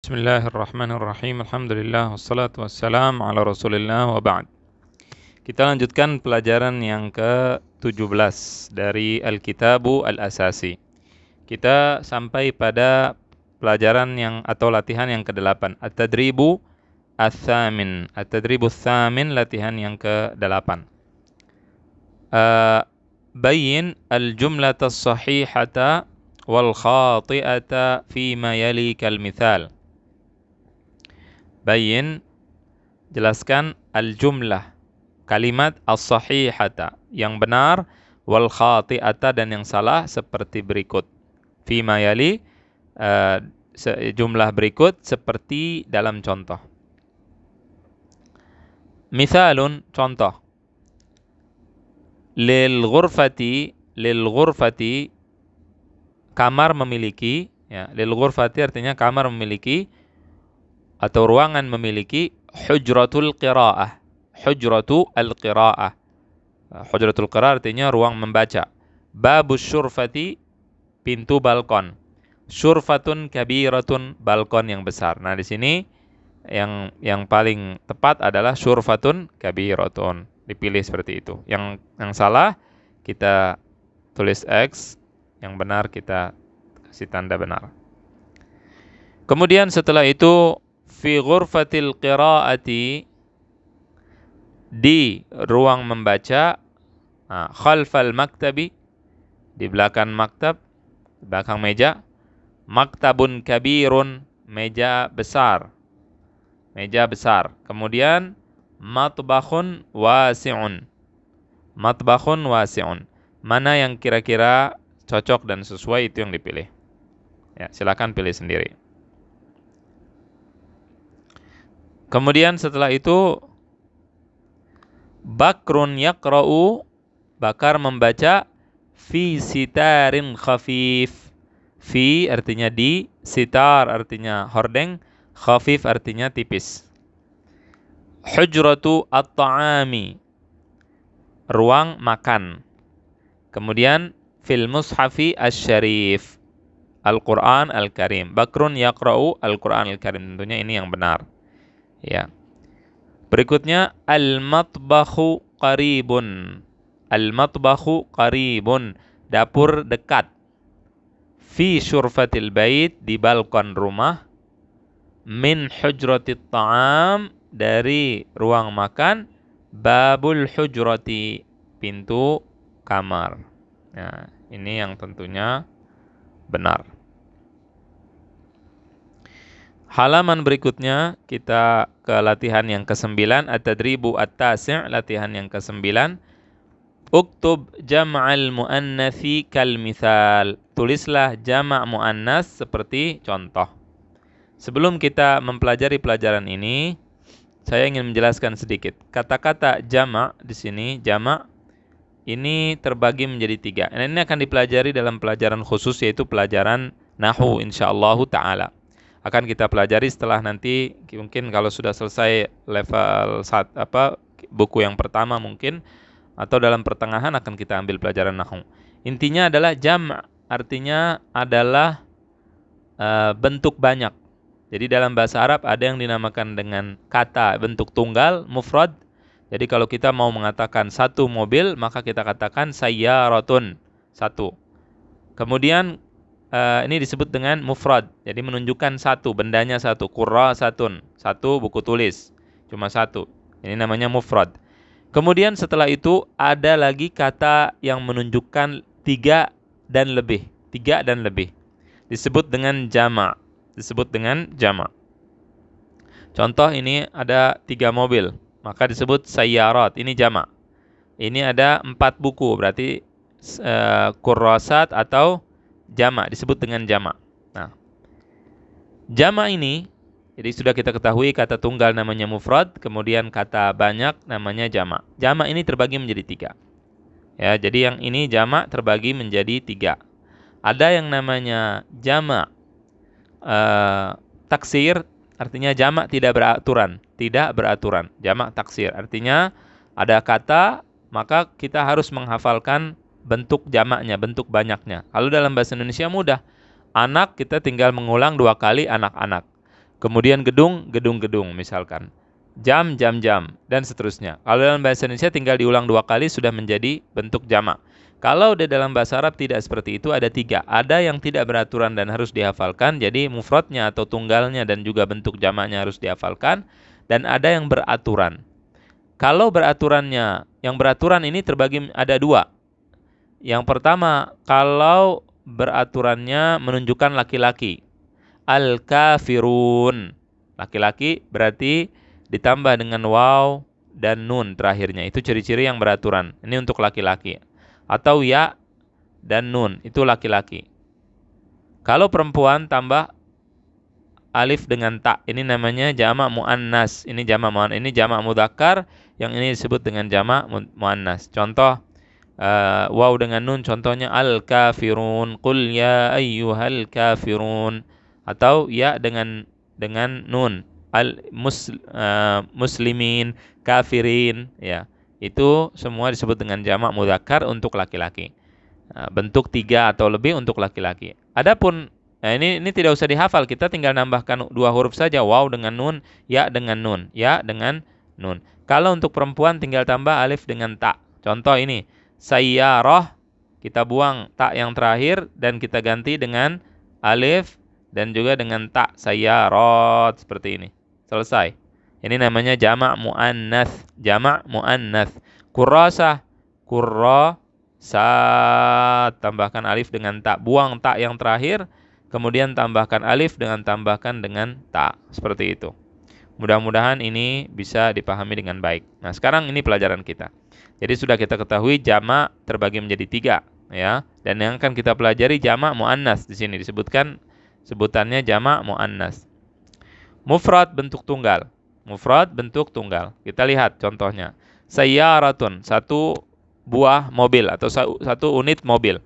Bismillahirrahmanirrahim. Alhamdulillah wassalatu wassalam ala Rasulillah wa ba'd. Kita lanjutkan pelajaran yang ke-17 dari Al-Kitabu Al-Asasi. Kita sampai pada pelajaran yang atau latihan yang ke-8, At-Tadribu Ats-Tsamin. At-Tadribu Ats-Tsamin, latihan yang ke-8. Bayyin al-jumlata as-sahihata wal khati'ata fima yali kal mithal. Bayyin, jelaskan, al-jumlah, kalimat as-sahihata, yang benar, wal khati'ata, dan yang salah, seperti berikut. Fima yali, jumlah berikut seperti dalam contoh. Mithalun, contoh. Lil ghurfati, kamar memiliki, ya, lil ghurfati artinya kamar memiliki atau ruangan memiliki hujratul qiraah. Hujratul qiraah. Hujratul qiraah artinya ruang membaca. Babus syurfati, pintu balkon. Syurfatun kabiratun, balkon yang besar. Nah, di sini yang paling tepat adalah syurfatun kabiratun. Dipilih seperti itu. Yang salah kita tulis X, yang benar kita kasih tanda benar. Kemudian setelah itu fi ghurfatil qiraati, di ruang membaca, khalfal maktabi, di belakang maktab, belakang meja, maktabun kabirun, meja besar. Kemudian matbakhun wasi'un. Mana yang kira-kira cocok dan sesuai, itu yang dipilih. Ya, silakan pilih sendiri. Kemudian setelah itu bakrun yaqra'u, Bakar membaca, fi sitarin khafif. Fi artinya di, sitar artinya hordeng, khafif artinya tipis. Hujratu at-ta'ami, ruang makan. Kemudian fil mushafi asy-syarif, Al-Qur'an Al-Karim. Bakrun yaqra'u Al-Qur'an Al-Karim, tentunya ini yang benar. Ya. Berikutnya al-matbakhu qaribun. Al-matbakhu qaribun, dapur dekat. Fi syurfatil bait, di balkon rumah. Min hujratit ta'am, dari ruang makan. Babul hujrati, pintu kamar. Nah, ini yang tentunya benar. Halaman berikutnya kita ke latihan yang ke-9, At-Tadribu At-Tasi', latihan yang ke-9. Uktub jam'al muannatsi kal mithal. Tulislah jama' muannas seperti contoh. Sebelum kita mempelajari pelajaran ini, saya ingin menjelaskan sedikit. Kata-kata jama' di sini, jama' ini terbagi menjadi 3. Dan ini akan dipelajari dalam pelajaran khusus, yaitu pelajaran nahwu insyaallah ta'ala. Akan kita pelajari setelah nanti, mungkin kalau sudah selesai level buku yang pertama mungkin, atau dalam pertengahan akan kita ambil pelajaran nahwu. Intinya adalah jam' artinya adalah bentuk banyak. Jadi dalam bahasa Arab ada yang dinamakan dengan kata bentuk tunggal, mufrad. Jadi kalau kita mau mengatakan satu mobil, maka kita katakan sayyaratun, satu. Kemudian ini disebut dengan mufrad. Jadi menunjukkan satu, bendanya satu. Qurrasatun, satu buku tulis, cuma satu. Ini namanya mufrad. Kemudian setelah itu ada lagi kata yang menunjukkan 3 dan lebih. Disebut dengan jama'. Contoh, ini ada 3 mobil, maka disebut sayyarat, ini jama'. Ini ada 4 buku, berarti qurrasat atau jama', disebut dengan jama'. Nah, jama' ini, jadi sudah kita ketahui kata tunggal namanya mufrad, kemudian kata banyak namanya jama'. Jama' ini terbagi menjadi 3. Ya, jadi yang ini jama' terbagi menjadi 3. Ada yang namanya jama' taksir, artinya jama' tidak beraturan. Jama' taksir artinya ada kata, maka kita harus menghafalkan bentuk jamaknya, bentuk banyaknya. Kalau dalam bahasa Indonesia mudah. Anak kita tinggal mengulang 2 kali anak-anak. Kemudian gedung, gedung-gedung misalkan. Jam, jam-jam, dan seterusnya. Kalau dalam bahasa Indonesia tinggal diulang 2 kali sudah menjadi bentuk jamak. Kalau di dalam bahasa Arab tidak seperti itu, ada 3. Ada yang tidak beraturan dan harus dihafalkan, jadi mufradnya atau tunggalnya dan juga bentuk jamaknya harus dihafalkan. Dan ada yang beraturan. Kalau beraturannya, yang beraturan ini terbagi ada 2. Yang pertama, kalau beraturannya menunjukkan laki-laki. Al-kafirun. Laki-laki berarti ditambah dengan waw dan nun terakhirnya. Itu ciri-ciri yang beraturan. Ini untuk laki-laki. Atau ya dan nun. Itu laki-laki. Kalau perempuan tambah alif dengan ta. Ini namanya jamak muannas. Ini jamak muannas. Ini jamak mudzakkar. Yang ini disebut dengan jamak muannas. Contoh waw dengan nun. Contohnya al-kafirun. Qul ya ayyuhal kafirun. Atau ya dengan nun. Muslimin, kafirin, ya. Itu semua disebut dengan jamak mudzakkar untuk laki-laki. Bentuk 3 atau lebih untuk laki-laki. Adapun ini tidak usah dihafal, kita tinggal nambahkan 2 huruf saja, waw dengan nun, ya dengan nun, ya dengan nun. Kalau untuk perempuan tinggal tambah alif dengan ta. Contoh ini, sayyarah, kita buang ta yang terakhir dan kita ganti dengan alif dan juga dengan ta, sayyarat, seperti ini. Selesai. Ini namanya jamak muannats, jamak muannats. Kurrasah, kurrasat, tambahkan alif dengan ta, buang ta yang terakhir, kemudian tambahkan alif tambahkan dengan ta, seperti itu. Mudah-mudahan ini bisa dipahami dengan baik. Nah, sekarang ini pelajaran kita. Jadi sudah kita ketahui jamak terbagi menjadi 3, ya. Dan yang akan kita pelajari jamak muannats, di sini disebutkan sebutannya jamak muannas. Mufrad bentuk tunggal. Mufrad bentuk tunggal. Kita lihat contohnya. Sayyaratun, 1 buah mobil atau 1 unit mobil.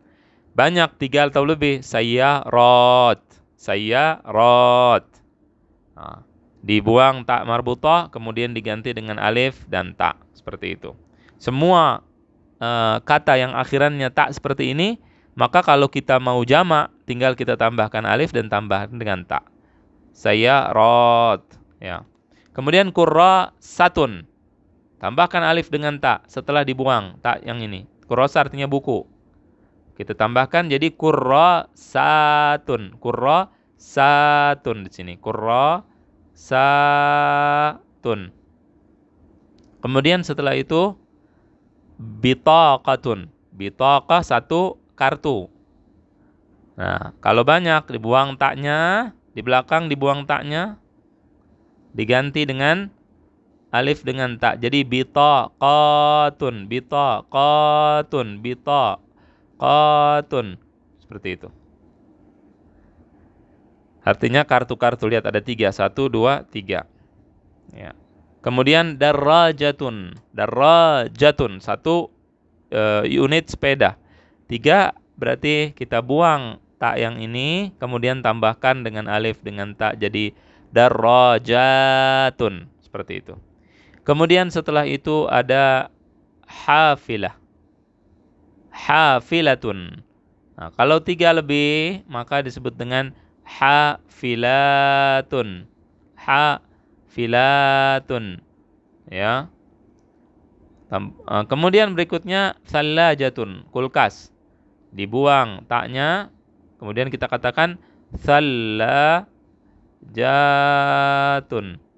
Banyak 3 atau lebih. Sayyarat. Sayyarat. Nah, dibuang ta marbutah, kemudian diganti dengan alif dan ta. Seperti itu. Semua kata yang akhirannya ta seperti ini, maka kalau kita mau jamak, tinggal kita tambahkan alif dan tambahkan dengan ta. Sayyarat, ya. Kemudian kurrasatun. Tambahkan alif dengan ta setelah dibuang ta yang ini. Kurrasa artinya buku. Kita tambahkan jadi kurrasatun. Kurrasatun di sini. Kurrasatun. Kemudian setelah itu bitaqatun. Bitaqah 1 kartu. Nah, kalau banyak dibuang taknya, di belakang dibuang taknya, diganti dengan alif dengan ta. Jadi bitaqatun, bitaqatun, bitaqatun. Seperti itu. Artinya kartu-kartu, lihat ada 3, 1, 2, 3. Ya. Kemudian darajatun, darajatun 1 unit sepeda. 3 berarti kita buang ta yang ini, kemudian tambahkan dengan alif dengan ta, jadi darajatun, seperti itu. Kemudian setelah itu ada hafilah, hafilatun. Nah, kalau 3 lebih maka disebut dengan hafilatun, hafilatun, ya. Kemudian berikutnya salajatun, kulkas. Dibuang taknya, kemudian kita katakan salajatun,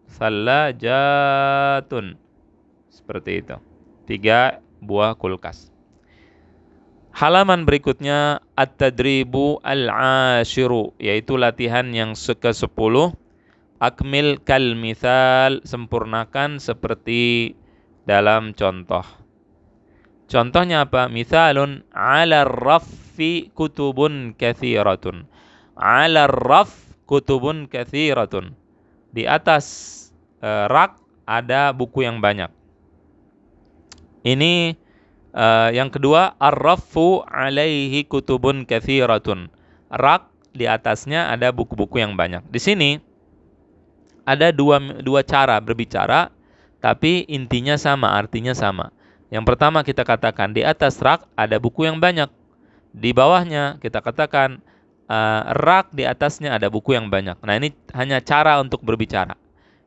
salajatun. Seperti itu. 3 buah kulkas. Halaman berikutnya at-tadribu al-ashiru, yaitu latihan yang ke-10. Akmil kal mithal, sempurnakan seperti dalam contoh. Contohnya apa? Mithalun, ala raffi kutubun kathiratun. Ala raff kutubun kathiratun. Di atas rak ada buku yang banyak. Ini yang kedua, ar-raffu alaihi kutubun kathiratun. Rak di atasnya ada buku-buku yang banyak. Di sini ada dua cara berbicara, tapi intinya sama, artinya sama. Yang pertama kita katakan di atas rak ada buku yang banyak. Di bawahnya kita katakan rak di atasnya ada buku yang banyak. Nah, ini hanya cara untuk berbicara.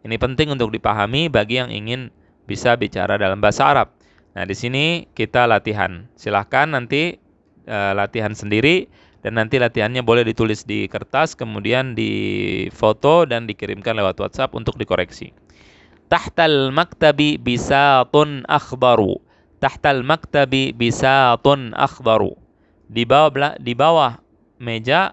Ini penting untuk dipahami bagi yang ingin bisa bicara dalam bahasa Arab. Nah, di sini kita latihan. Silahkan nanti latihan sendiri, dan nanti latihannya boleh ditulis di kertas, kemudian difoto dan dikirimkan lewat WhatsApp untuk dikoreksi. Tahtal maktabi bisatun akhbaru. Tahtal maktabi bisatun akhbaru. Di bawah meja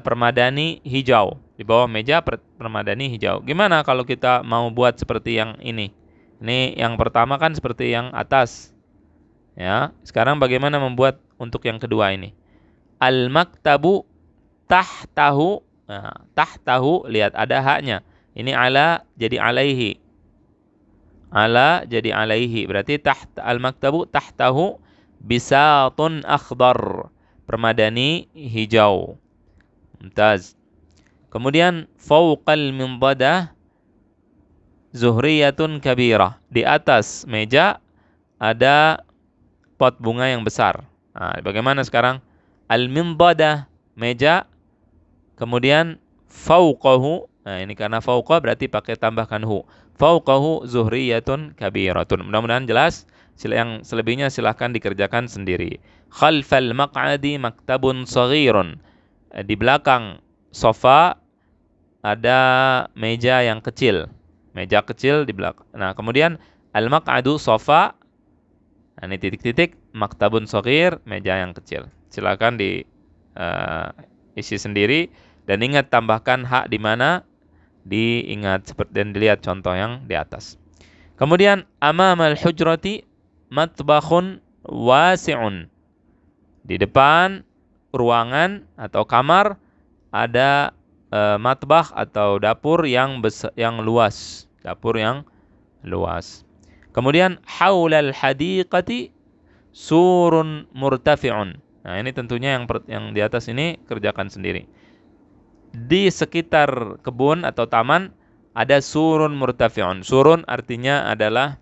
permadani hijau. Di bawah meja permadani hijau. Gimana kalau kita mau buat seperti yang ini? Ini yang pertama kan seperti yang atas. Ya, sekarang bagaimana membuat untuk yang kedua ini? Al-maktabu tahtahu. Nah, tahtahu, lihat ada haknya. Ini ala jadi alaihi. Ala jadi alaihi. Berarti al-maktabu tahtahu bisatun akhbar. Permadani hijau. Mumtaz. Kemudian fauqal mindadah zuhriyatun kabirah. Di atas meja ada pot bunga yang besar. Nah, bagaimana sekarang? Al-mindadah, meja, kemudian fauqahu. Nah, ini karena fauqa berarti pakai tambahkan hu. Fauqahu zuhriyatun kabiratun. Mudah-mudahan jelas. Yang selebihnya silahkan dikerjakan sendiri. Khalfal maq'adi maktabun saghirun. Di belakang sofa ada meja yang kecil. Meja kecil di belakang. Nah, kemudian al-maq'adu sofa. Nah, ini titik-titik, maktabun saghir, meja yang kecil. Silakan isi sendiri, dan ingat tambahkan hak di mana, diingat seperti dan dilihat contoh yang di atas. Kemudian amamal hujrati matbakhun wasi'un. Di depan ruangan atau kamar ada matbakh atau dapur yang luas, dapur yang luas. Kemudian haulal hadiqati surun murtafi'un. Nah, ini tentunya yang di atas ini kerjakan sendiri. Di sekitar kebun atau taman ada surun murtafi'un. Surun artinya adalah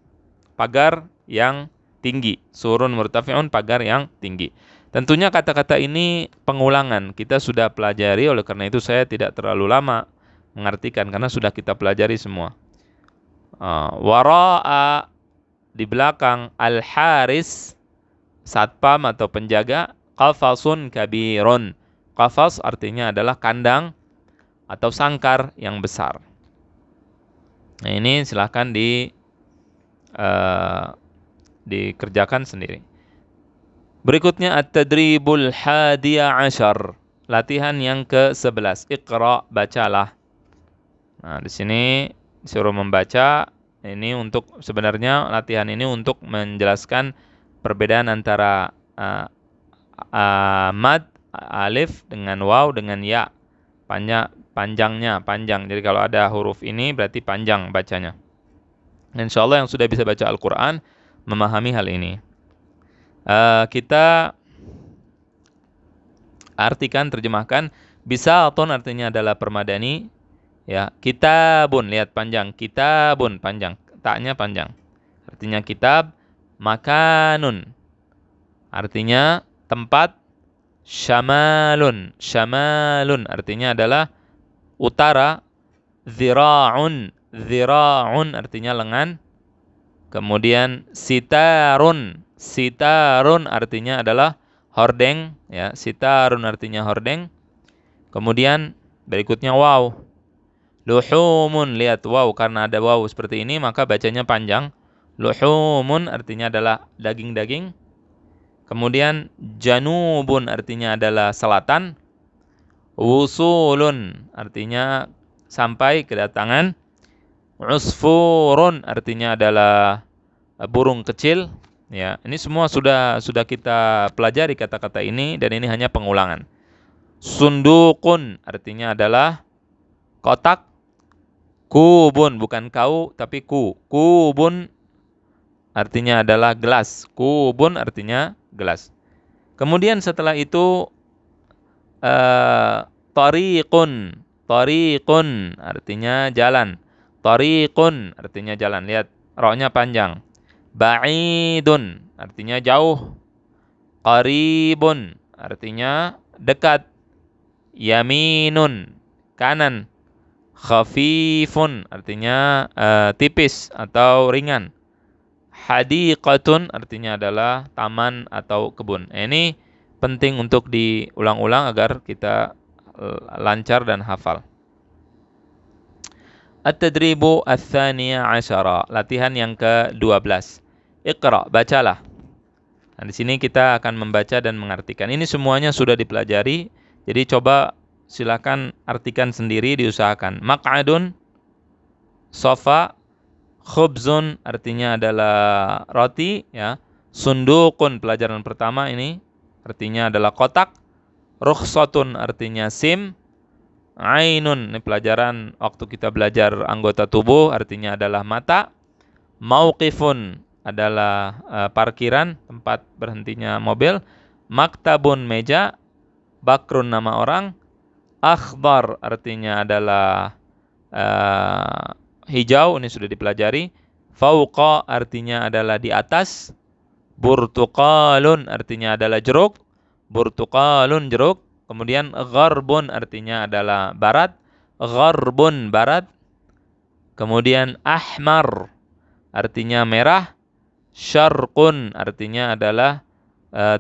pagar yang tinggi. Surun murtafi'un, pagar yang tinggi. Tentunya kata-kata ini pengulangan. Kita sudah pelajari, oleh karena itu saya tidak terlalu lama mengartikan karena sudah kita pelajari semua. Wara'a, di belakang, al-haris, satpam atau penjaga, qafasun kabirun. Qafas artinya adalah kandang atau sangkar yang besar. Nah, ini silahkan dikerjakan sendiri. Berikutnya at-tadribul hadiya ashar. Latihan yang ke-11. Iqra, bacalah. Nah, di sini disuruh membaca. Ini untuk sebenarnya latihan ini untuk menjelaskan perbedaan antara mad alif dengan waw dengan ya. Panjang. Jadi kalau ada huruf ini berarti panjang bacanya. Insyaallah yang sudah bisa baca Al-Qur'an memahami hal ini. Kita artikan, terjemahkan. Bisatun artinya adalah permadani. Ya, kitabun, lihat panjang. Kitabun panjang, taknya panjang. Artinya kitab. Makanun artinya tempat. Syamalun artinya adalah utara. Zira'un artinya lengan. Kemudian sitarun artinya adalah hordeng, ya. Sitarun artinya hordeng. Kemudian berikutnya waw. Luhumun, lihat waw, karena ada waw seperti ini maka bacanya panjang. Luhumun artinya adalah daging-daging. Kemudian janubun artinya adalah selatan. Wusulun artinya sampai, kedatangan. Usfurun artinya adalah burung kecil. Ya, ini semua sudah kita pelajari kata-kata ini, dan ini hanya pengulangan. Sundukun artinya adalah kotak. Kubun, bukan kau tapi ku. Kubun artinya adalah gelas. Kubun artinya gelas. Kemudian setelah itu tariqun artinya jalan. Tariqun artinya jalan. Lihat, ra-nya panjang. Ba'idun artinya jauh. Qaribun artinya dekat. Yaminun, kanan. Khafifun, artinya tipis atau ringan. Hadiqatun, artinya adalah taman atau kebun. Ini penting untuk diulang-ulang agar kita lancar dan hafal. At-tadribu ats-tsaniya asyara, latihan yang ke-12. Iqra, bacalah. Nah, di sini kita akan membaca dan mengartikan. Ini semuanya sudah dipelajari, jadi coba silakan artikan sendiri, diusahakan. Maq'adun, sofa. Khubzun, artinya adalah roti, ya. Sundukun, pelajaran pertama ini, artinya adalah kotak. Rukhsatun, artinya SIM. Ainun, ini pelajaran waktu kita belajar anggota tubuh, artinya adalah mata. Mauqifun adalah parkiran, tempat berhentinya mobil. Maktabun, meja. Bakrun, nama orang. Akhbar, artinya adalah hijau, ini sudah dipelajari. Fauqa, artinya adalah di atas. Burtuqalun, artinya adalah jeruk. Burtuqalun, jeruk. Kemudian gharbun, artinya adalah barat. Gharbun, barat. Kemudian ahmar, artinya merah. Syarqun, artinya adalah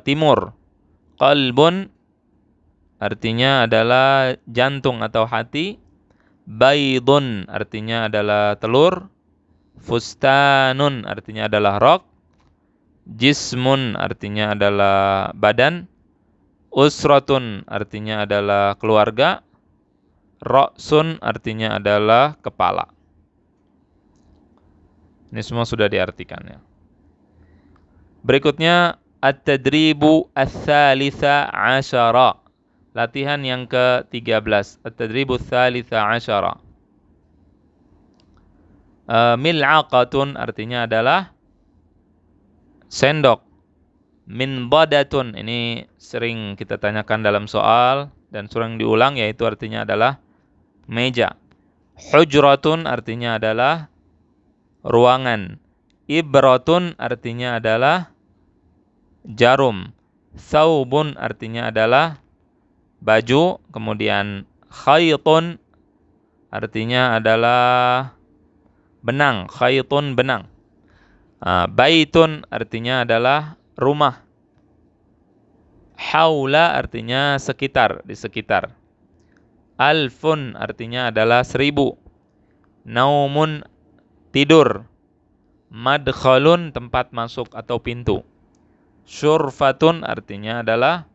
timur. Qalbun, artinya adalah jantung atau hati. Baydun, artinya adalah telur. Fustanun, artinya adalah rok. Jismun, artinya adalah badan. Usratun, artinya adalah keluarga. Ra'sun, artinya adalah kepala. Ini semua sudah diartikan, ya. Berikutnya at-tadribu ats-tsalitsa asyara, latihan yang ke-13. At-tadribu ats-tsalitsa asyara. Mil'aqatun, artinya adalah sendok. Minbadatun, ini sering kita tanyakan dalam soal dan sering diulang, yaitu artinya adalah meja. Hujratun, artinya adalah ruangan. Ibratun, artinya adalah jarum. Saubun, artinya adalah baju. Kemudian khaytun, artinya adalah benang. Khaytun, benang. Baitun, artinya adalah rumah. Haula, artinya sekitar, di sekitar. Alfun, artinya adalah 1000. Naumun, tidur. Madkhalun, tempat masuk atau pintu. Syurfatun, artinya adalah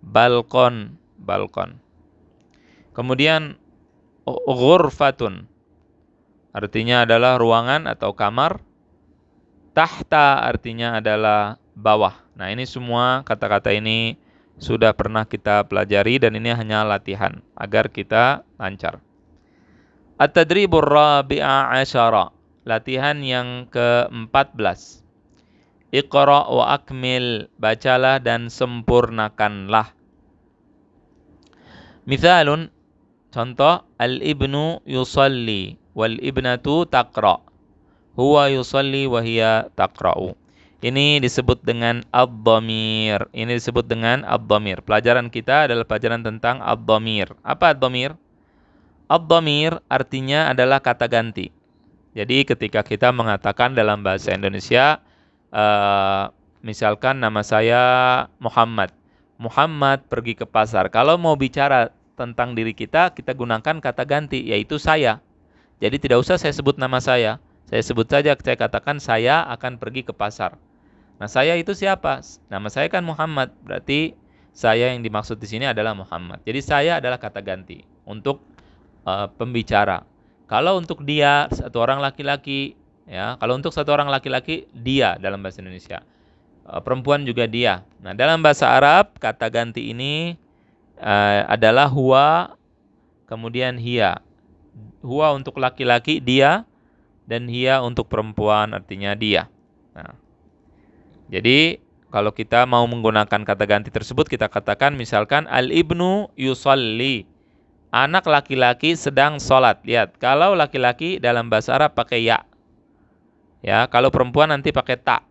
balkon, balkon. Kemudian ghurfatun, artinya adalah ruangan atau kamar. Tahta, artinya adalah bawah. Nah, ini semua kata-kata ini sudah pernah kita pelajari dan ini hanya latihan agar kita lancar. At-tadribur rabi'a asyara, latihan yang ke-14. Iqra wa akmil, bacalah dan sempurnakanlah. Mithalun, contoh, al-ibnu yusalli wal ibnatu taqra. Huwa yusalli wa hiya taqra'u. Ini disebut dengan ad-dhamir. Ini disebut dengan ad-dhamir. Pelajaran kita adalah pelajaran tentang ad-dhamir. Apa ad-dhamir? Ad-dhamir artinya adalah kata ganti. Jadi ketika kita mengatakan dalam bahasa Indonesia, misalkan nama saya Muhammad. Muhammad pergi ke pasar. Kalau mau bicara tentang diri kita, kita gunakan kata ganti, yaitu saya. Jadi tidak usah saya sebut nama saya. Saya sebut saja, saya katakan saya akan pergi ke pasar. Nah, saya itu siapa? Nama saya kan Muhammad. Berarti saya yang dimaksud di sini adalah Muhammad. Jadi saya adalah kata ganti untuk pembicara. Kalau untuk dia satu orang laki-laki, ya. Kalau untuk satu orang laki-laki, dia dalam bahasa Indonesia. Perempuan juga dia. Nah, dalam bahasa Arab kata ganti ini adalah huwa, kemudian hiya. Huwa untuk laki-laki, dia. Dan hiya untuk perempuan, artinya dia. Nah, jadi kalau kita mau menggunakan kata ganti tersebut, kita katakan misalkan al-ibnu yusalli, anak laki-laki sedang sholat. Lihat, kalau laki-laki dalam bahasa Arab pakai ya. Ya, kalau perempuan nanti pakai ta.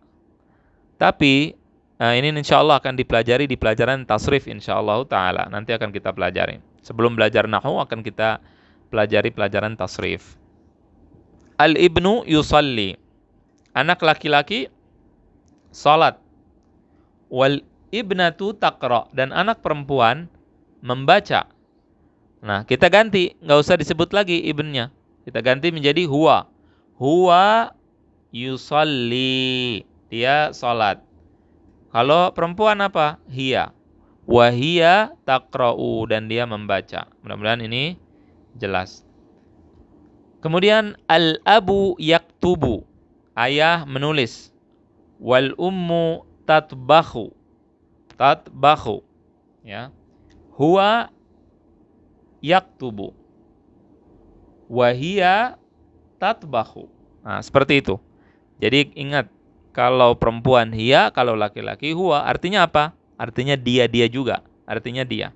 Tapi Ini insya Allah akan dipelajari di pelajaran tasrif insya Allah ta'ala. Nanti akan kita pelajari. Sebelum belajar nahwu akan kita pelajari pelajaran tasrif. Al-ibnu yusalli. Anak laki-laki salat. Wal ibnatu taqra. Dan anak perempuan membaca. Nah, kita ganti. Nggak usah disebut lagi ibnnya. Kita ganti menjadi huwa. Huwa yusalli. Dia salat. Kalau perempuan apa? Hiya. Wahia taqra'u. Dan dia membaca. Mudah-mudahan ini jelas. Kemudian al-abu yaktubu. Ayah menulis. Wal ummu tatbakhu. Tatbakhu. Ya. Huwa yaktubu. Wahia tatbakhu. Nah, seperti itu. Jadi ingat. Kalau perempuan hiya, kalau laki-laki huwa. Artinya apa? Artinya dia juga. Artinya dia.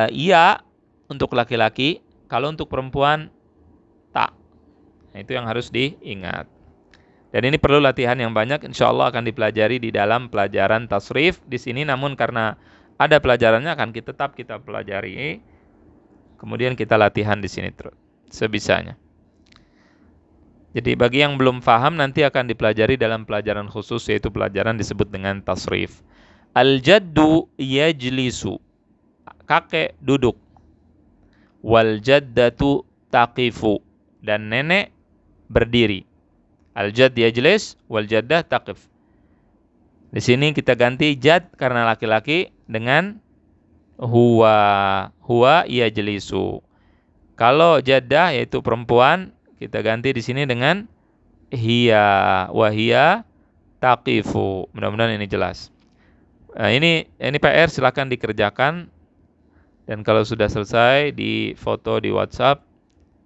Iya untuk laki-laki. Kalau untuk perempuan, tak. Nah, itu yang harus diingat. Dan ini perlu latihan yang banyak. Insya Allah akan dipelajari di dalam pelajaran tasrif. Di sini namun karena ada pelajarannya akan tetap kita pelajari. Kemudian kita latihan di sini terus. Sebisanya. Jadi bagi yang belum paham nanti akan dipelajari dalam pelajaran khusus yaitu pelajaran disebut dengan tasrif. Al-jaddu yajlisu. Kakek duduk. Wal jaddatu taqifu. Dan nenek berdiri. Al-jadd yajlis wal jaddah taqif. Di sini kita ganti jad karena laki-laki dengan huwa. Huwa yajlisu. Kalau jaddah yaitu perempuan kita ganti di sini dengan hiya, wahia taqifu. Mudah-mudahan ini jelas. Ini PR silakan dikerjakan dan kalau sudah selesai di foto di WhatsApp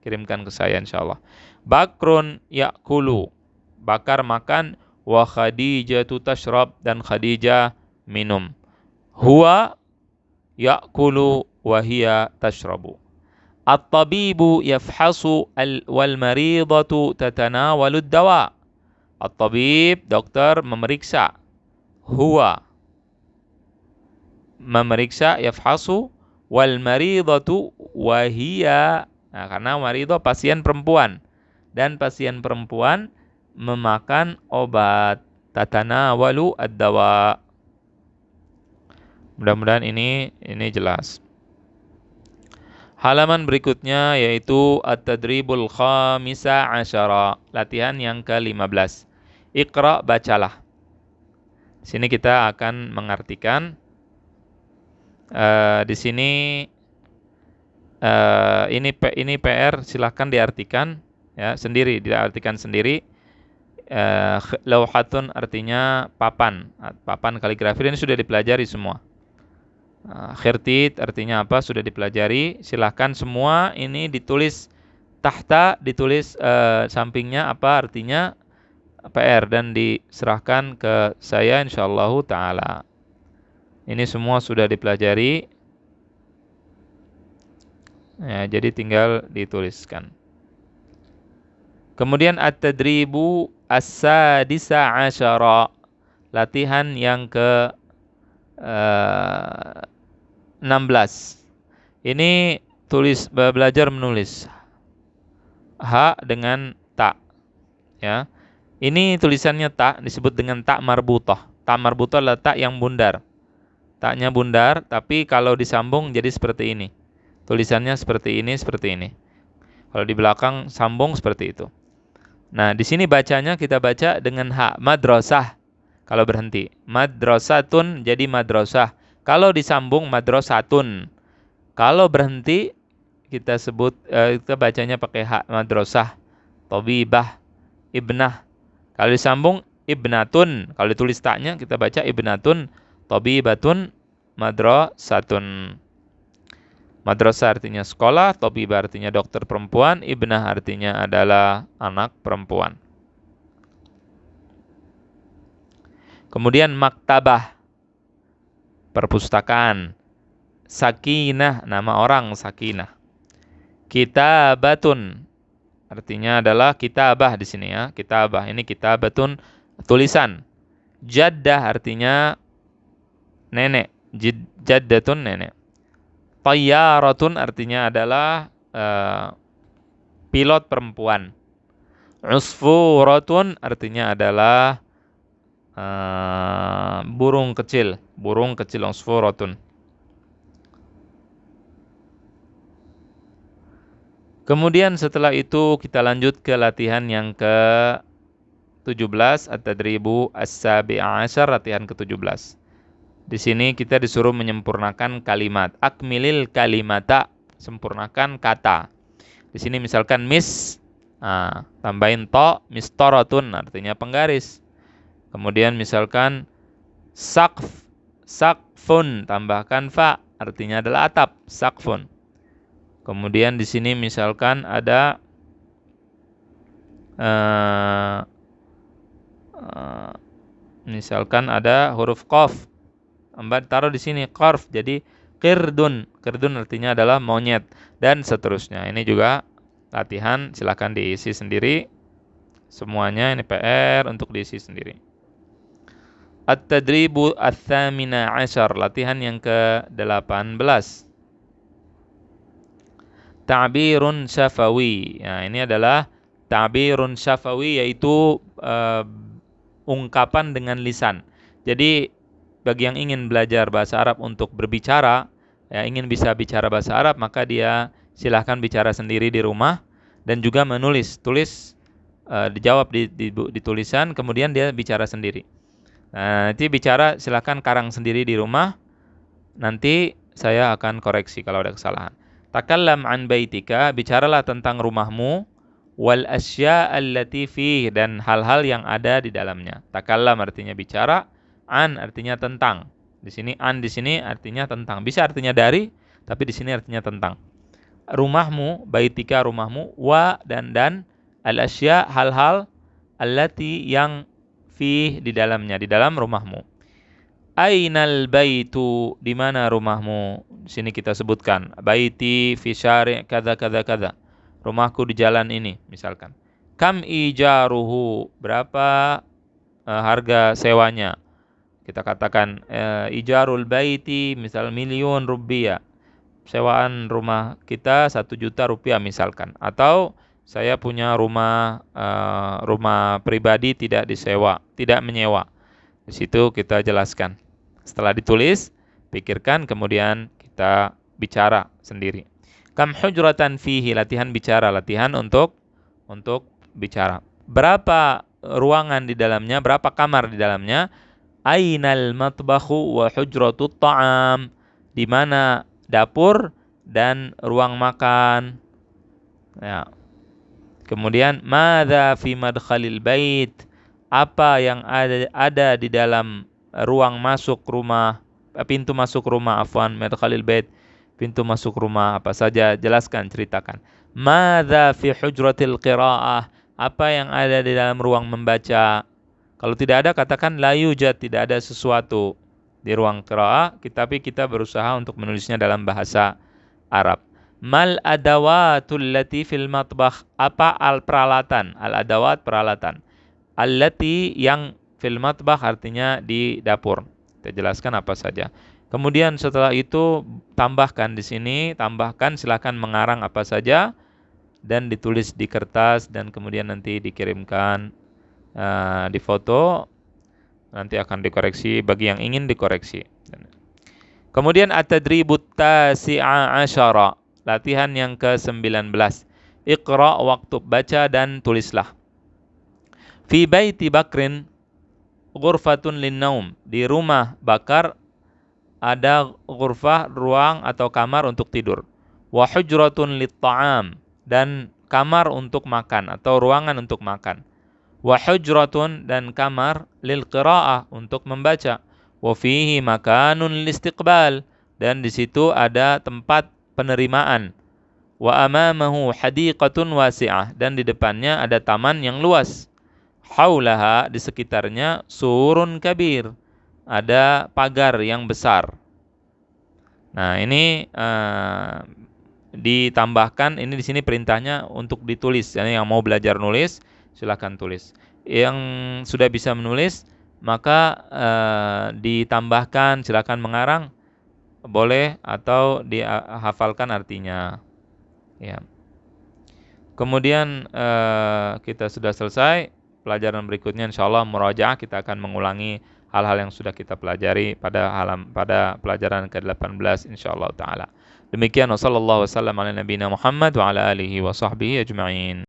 kirimkan ke saya insyaallah. Bakrun yakulu. Bakar makan wa Khadijatu tashrab dan Khadijah minum. Huwa yakulu wa hiya tashrabu. At-tabibu yafhasu wal maridatu tatanawalud dawa. At-tabib, dokter memeriksa. Huwa memeriksa yafhasu wal maridatu wahia. Nah, karena marido pasien perempuan dan pasien perempuan memakan obat. Tatanawalu ad-dawa. Mudah-mudahan ini jelas. Halaman berikutnya yaitu At-Tadribul Khamisa Asyara. Latihan yang ke-15. Iqra, bacalah. Sini kita akan mengartikan. Di sini ini PR silahkan diartikan ya sendiri, diartikan sendiri. Lauhatun artinya papan. Papan kaligrafi ini sudah dipelajari semua. Khirtit artinya apa? Sudah dipelajari. Silahkan semua ini ditulis tahta, ditulis sampingnya apa artinya PR dan diserahkan ke saya insyaallah ta'ala. Ini semua sudah dipelajari. Ya, jadi tinggal dituliskan. Kemudian at-tadribu as-sadisa asyara. Latihan yang ke 16. Ini belajar menulis ha dengan ta. Ya. Ini tulisannya ta disebut dengan ta marbutah. Ta marbutah adalah ta yang bundar. Taknya bundar, tapi kalau disambung jadi seperti ini. Tulisannya seperti ini, seperti ini. Kalau di belakang sambung seperti itu. Nah, di sini bacanya kita baca dengan ha, madrasah. Kalau berhenti, madrasatun jadi madrasah. Kalau disambung madrasatun. Kalau berhenti kita kita bacanya pakai ha, madrasah, tabibah, ibnah. Kalau disambung ibnatun. Kalau ditulis taknya kita baca ibnatun, tabibatun, madrasatun. Madrasah artinya sekolah, tabibah artinya dokter perempuan, ibnah artinya adalah anak perempuan. Kemudian maktabah, perpustakaan. Sakinah, nama orang Sakinah. Kitabatun, artinya adalah kitabah di sini ya. Kitabah, ini kitabatun, tulisan. Jaddah artinya nenek. Jaddatun nenek. Tayyaratun artinya adalah pilot perempuan. Usfuratun artinya adalah burung kecil usfuratun. Kemudian setelah itu kita lanjut ke latihan yang ke-17, at-tadribu as-sabi'a asyar, latihan ke-17. Di sini kita disuruh menyempurnakan kalimat. Akmilil kalimata, sempurnakan kata. Di sini misalkan tambahin to, mistoratun artinya penggaris. Kemudian misalkan sakfun, tambahkan fa, artinya adalah atap, sakfun. Kemudian di sini misalkan ada misalkan ada huruf qaf, taruh di sini qarf, jadi qirdun artinya adalah monyet, dan seterusnya. Ini juga latihan, silakan diisi sendiri semuanya, ini PR untuk diisi sendiri. At-tadribu ats-tsamina asyar, latihan yang ke-18. Ta'birun syafawi. Nah, ini adalah ta'birun syafawi, yaitu ungkapan dengan lisan. Jadi bagi yang ingin belajar bahasa Arab untuk berbicara, ingin bisa bicara bahasa Arab, maka dia silahkan bicara sendiri di rumah dan juga tulis dijawab di tulisan, kemudian dia bicara sendiri. Nah, nanti bicara silahkan karang sendiri di rumah. Nanti saya akan koreksi kalau ada kesalahan. Takallam an baitika, bicaralah tentang rumahmu, wal asya allati fih, dan hal-hal yang ada di dalamnya. Takallam artinya bicara, an artinya tentang. Di sini artinya tentang. Bisa artinya dari, tapi di sini artinya tentang. Rumahmu, baitika rumahmu, wa dan al asya hal-hal, allati yang fih di dalamnya, di dalam rumahmu. Ainal baitu, di mana rumahmu? Di sini kita sebutkan baiti fi syari' kada. Rumahku di jalan ini misalkan. Kam ijaruhu, berapa harga sewanya? Kita katakan ijarul baiti misal miliun rupiah. Sewaan rumah kita 1 juta rupiah misalkan. Atau saya punya rumah pribadi tidak disewa, tidak menyewa. Di situ kita jelaskan. Setelah ditulis, pikirkan, kemudian kita bicara sendiri. Kam hujratan fihi, latihan bicara, latihan untuk bicara. Berapa ruangan di dalamnya, berapa kamar di dalamnya? Ainal matbakhu wa hujratut ta'am, di mana dapur dan ruang makan. Ya. Kemudian madza fi madkhalil bait, apa yang ada di dalam ruang masuk rumah, pintu masuk rumah, madkhalil bait, pintu masuk rumah, apa saja, jelaskan, ceritakan. Madza fi hujratil qiraah, apa yang ada di dalam ruang membaca. Kalau tidak ada, katakan la yujad, tidak ada sesuatu di ruang qiraah, tapi kita berusaha untuk menulisnya dalam bahasa Arab. Mal adawatul lati fil matbakh, apa peralatan, al adawat peralatan. Allati yang fil matbakh artinya di dapur. Kita jelaskan apa saja. Kemudian setelah itu tambahkan di sini, silakan mengarang apa saja dan ditulis di kertas dan kemudian nanti dikirimkan di foto. Nanti akan dikoreksi bagi yang ingin dikoreksi. Kemudian at-tadribut tasi'a asyara, latihan yang ke-19. Iqra, waktu baca dan tulislah. Fi baiti Bakrin ghurfatun linnaum, di rumah Bakar ada ghurfah, ruang atau kamar untuk tidur. Wa hujratun lit-ta'am, dan kamar untuk makan atau ruangan untuk makan. Wa hujratun, dan kamar lil qiraah, untuk membaca. Wa fihi makanun listiqbal, dan di situ ada tempat penerimaan. Wa amamahu hadiqatun wasi'ah, dan di depannya ada taman yang luas. Haulaha, di sekitarnya, surun kabir, ada pagar yang besar. Nah, ini ditambahkan, ini di sini perintahnya untuk ditulis. Jadi yang mau belajar nulis, silakan tulis. Yang sudah bisa menulis, maka ditambahkan, silakan mengarang, boleh, atau dihafalkan artinya. Ya. Kemudian kita sudah selesai. Pelajaran berikutnya insyaallah murajaah, kita akan mengulangi hal-hal yang sudah kita pelajari pada pelajaran ke-18 insyaallah taala. Demikian, wasallallahu wasallam ala nabiyina Muhammad wa ala alihi wa sahbihi ajma'in.